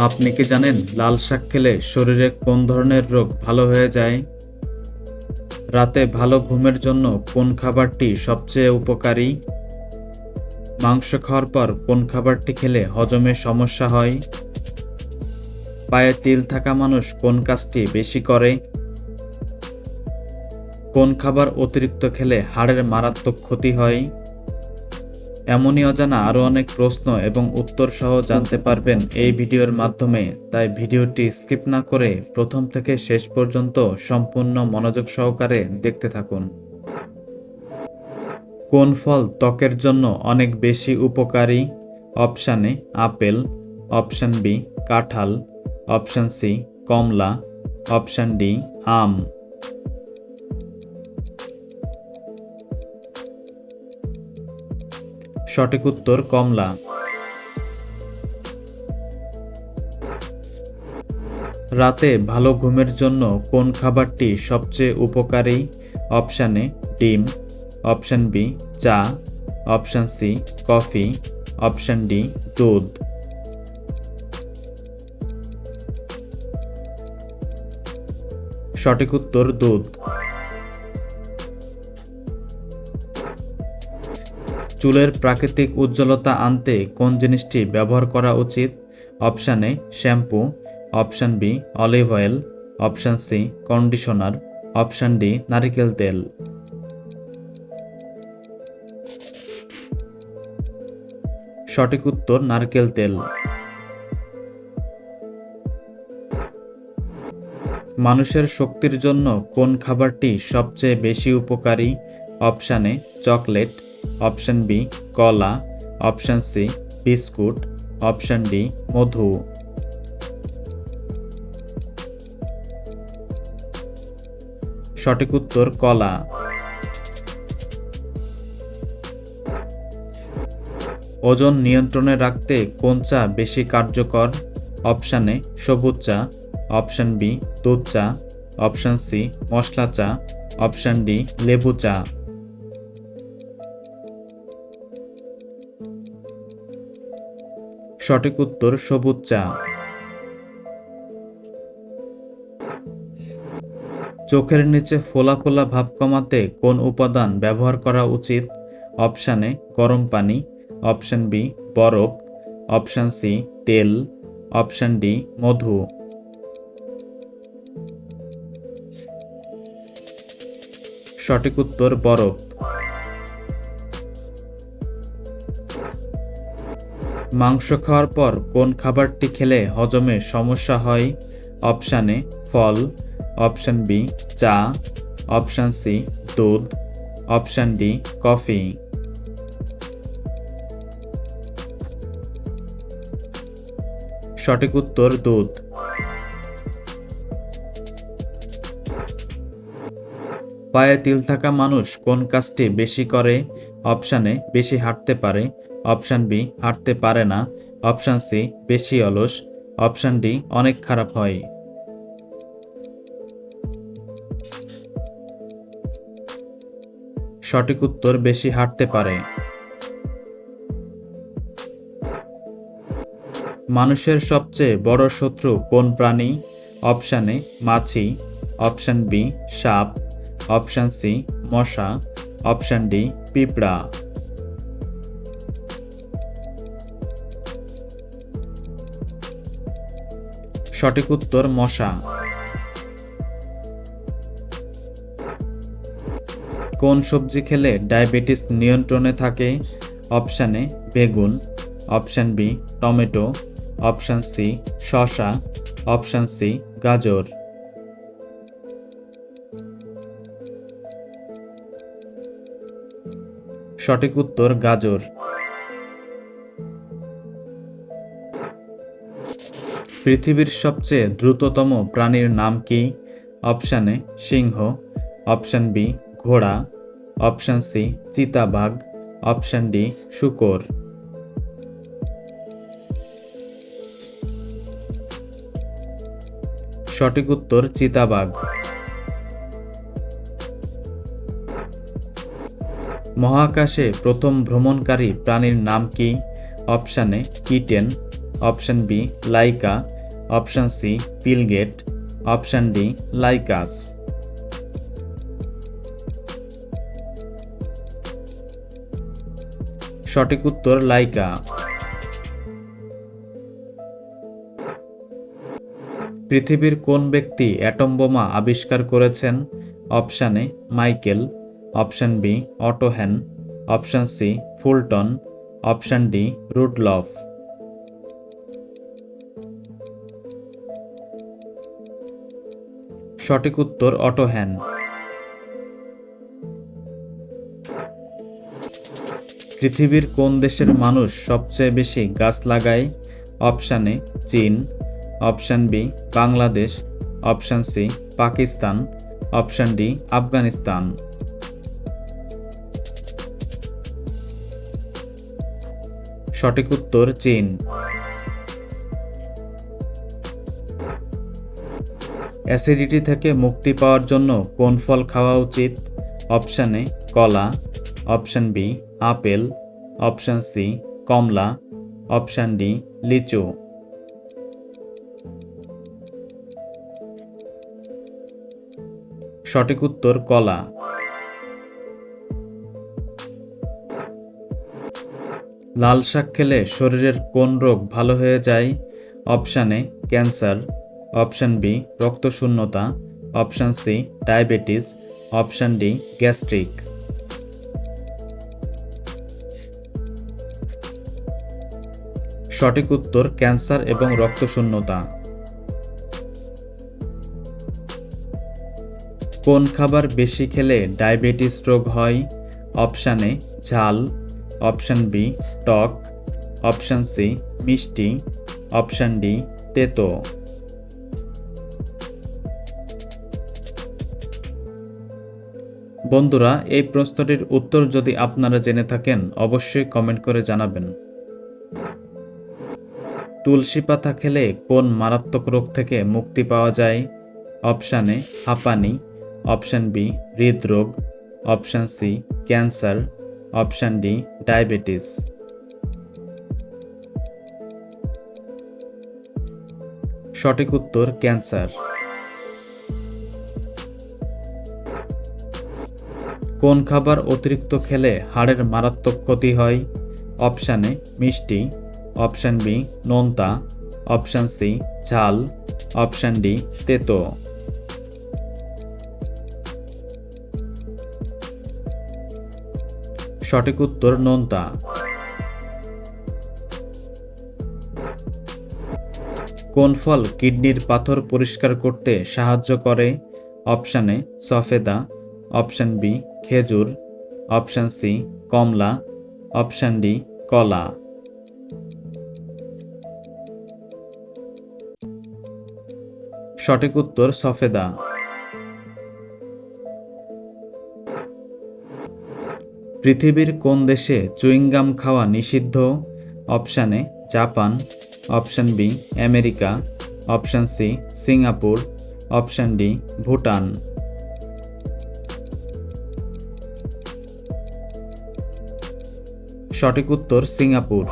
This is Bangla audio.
আপনি কি জানেন লাল শাক খেলে শরীরে কোন ধরনের রোগ ভালো হয়ে যায়? রাতে ভালো ঘুমের জন্য কোন খাবারটি সবচেয়ে উপকারী? মাংস খাওয়ার পর কোন খাবারটি খেলে হজমে সমস্যা হয়? পায়ে তিল থাকা মানুষ কোন কাজটি বেশি করে? কোন খাবার অতিরিক্ত খেলে হাড়ের মারাত্মক ক্ষতি হয়? এমনই অজানা আরও অনেক প্রশ্ন এবং উত্তর সহ জানতে পারবেন এই ভিডিওর মাধ্যমে, তাই ভিডিওটি স্কিপ না করে প্রথম থেকে শেষ পর্যন্ত সম্পূর্ণ মনোযোগ সহকারে দেখতে থাকুন। কোন ফল ত্বকের জন্য অনেক বেশি উপকারী? Option A apple, option B কাঁঠাল, অপশান সি কমলা, অপশান ডি আম। সঠিক উত্তর কমলা। রাতে ভালো ঘুমের জন্য কোন খাবারটি সবচেয়ে উপকারী? অপশান এ ডিম, অপশান বি চা, option C coffee, option D দুধ। সঠিক উত্তর দুধ। চুলের প্রাকৃতিক উজ্জ্বলতা আনতে কোন জিনিসটি ব্যবহার করা উচিত? Option A shampoo, option B olive oil, option C conditioner, option D নারিকেল তেল। সঠিক উত্তর নারকেল তেল। মানুষের শক্তির জন্য কোন খাবারটি সবচেয়ে বেশি উপকারী? Option A chocolate, option B কলা, option C biscuit, option D মধু। সঠিক উত্তর কলা। ওজন নিয়ন্ত্রণে রাখতে কোন চা বেশি কার্যকর? অপশান এ সবুজ চা, অপশান বি দুধ চা, অপশান সি মশলা চা, অপশান ডি লেবু চা। সঠিক উত্তর সবুজ চা। চোখের নিচে ফোলা ফোলা ভাব কমাতে কোন উপাদান ব্যবহার করা উচিত? অপশান এ গরম পানি, অপশান বি বরফ, অপশান সি তেল, অপশান ডি মধু। সঠিক উত্তর বরফ। মাংস খাওয়ার পর কোন খাবারটি খেলে হজমে সমস্যা হয়? অপশান এ ফল, অপশান বি চা, অপশান সি দুধ, অপশান ডি কফি। সঠিক উত্তর দুধ। পায়ে তিল থাকা মানুষ কোন কাজটি বেশি করে? অপশান এ বেশি হাঁটতে পারে, অপশান বি হাঁটতে পারে না, অপশান সি বেশি অলস, অপশান ডি অনেক খারাপ হয়। সঠিক উত্তর বেশি হাঁটতে পারে। মানুষের সবচেয়ে বড় শত্রু কোন প্রাণী? অপশান এ মাছি, অপশান বি সাপ, অপশান সি মশা, অপশান ডি পিঁপড়া। সঠিক উত্তর মশা। কোন সবজি খেলে ডায়াবেটিস নিয়ন্ত্রণে থাকে? অপশান এ বেগুন, option B tomato, option C শসা, অপশান সি গাজর। সঠিক উত্তর গাজর। পৃথিবীর সবচেয়ে দ্রুততম প্রাণীর নাম কি? অপশান এ সিংহ, অপশান বি ঘোড়া, অপশান সি চিতাবাঘ, অপশান ডি শূকর। সঠিক উত্তর চিতাবাঘ। মহাকাশে প্রথম ভ্রমণকারী প্রাণীর নাম কি? Option A kitten, option B Laika, option C Bill Gate, option D Laikas. সঠিক উত্তর লাইকা। পৃথিবীর কোন ব্যক্তি অ্যাটম বোমা আবিষ্কার করেছেন? Option A Michael, option B Otto Hahn, option C Fulton, option D Rudolf. সঠিক উত্তর অটো হ্যান। পৃথিবীর কোন দেশের মানুষ সবচেয়ে বেশি গাছ লাগায়? অপশন এ চীন, option B Bangladesh, option C Pakistan, option D Afghanistan. সঠিক উত্তর চীন। অ্যাসিডিটি থেকে মুক্তি পাওয়ার জন্য কোন ফল খাওয়া উচিত? অপশন এ কলা, option B apple, option C কমলা, অপশন ডি লিচু। সঠিক উত্তর কলা। লাল শাক খেলে শরীরের কোন রোগ ভালো হয়ে যায়? Option A cancer, option B রক্তশূন্যতা, option C diabetes, option D gastric. সঠিক উত্তর ক্যান্সার এবং রক্তশূন্যতা। কোন খাবার বেশি খেলে ডায়াবেটিস রোগ হয়? অপশন এ ঝাল, অপশন বি টক, অপশন সি মিষ্টি, অপশন ডি তেতো। বন্ধুরা, এই প্রশ্নটির উত্তর যদি আপনারা জেনে থাকেন অবশ্যই কমেন্ট করে জানাবেন। তুলসী পাতা খেলে কোন মারাত্মক রোগ থেকে মুক্তি পাওয়া যায়? অপশন এ হাঁপানি, অপশন বি হৃদরোগ, option C cancer, option D diabetes. সঠিক উত্তর ক্যান্সার। কোন খাবার অতিরিক্ত খেলে হাড়ের মারাত্মক ক্ষতি হয়? অপশন এ মিষ্টি, অপশন বি নোনতা, অপশন সি ঝাল, অপশন ডি তেতো। সঠিক উত্তর নোনতা। কোন ফল কিডনির পাথর পরিষ্কার করতে সাহায্য করে? অপশন এ সফেদা, অপশন বি খেজুর, অপশন সি কমলা, অপশন ডি কলা। সঠিক উত্তর সফেদা। পৃথিবীর কোন দেশে চুইংগাম খাওয়া নিষিদ্ধ? Option A Japan, option B America, option C Singapore, option D Bhutan. সঠিক উত্তর সিঙ্গাপুর।